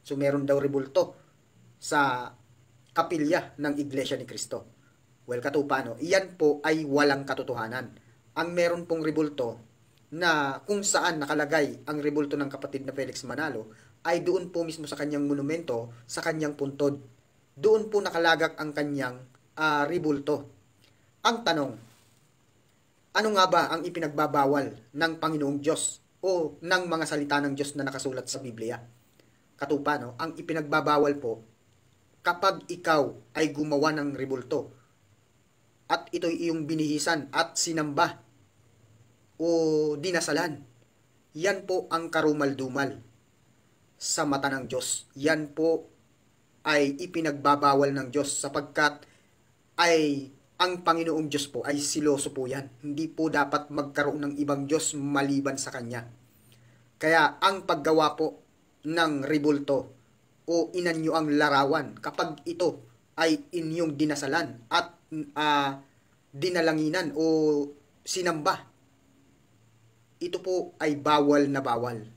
So meron daw rebulto sa kapilya ng Iglesia ni Cristo. Well, katupa, no? Iyan po ay walang katotohanan. Ang meron pong rebulto na kung saan nakalagay ang rebulto ng kapatid na Felix Manalo ay doon po mismo sa kanyang monumento, sa kanyang puntod. Doon po nakalagak ang kanyang rebulto. Ang tanong, ano nga ba ang ipinagbabawal ng Panginoong Diyos o ng mga salita ng Diyos na nakasulat sa Biblia? Katupa, no? Ang ipinagbabawal po, kapag ikaw ay gumawa ng rebulto at ito'y iyong binihisan at sinamba o dinasalan, yan po ang karumal-dumal sa mata ng Diyos. Yan po ay ipinagbabawal ng Diyos sapagkat ay ang Panginoong Diyos po ay siloso po yan. Hindi po dapat magkaroon ng ibang Diyos maliban sa Kanya. Kaya ang paggawa po ng rebulto o inanyo ang larawan kapag ito ay inyong dinasalan at dinalanginan o sinamba, ito po ay bawal na bawal.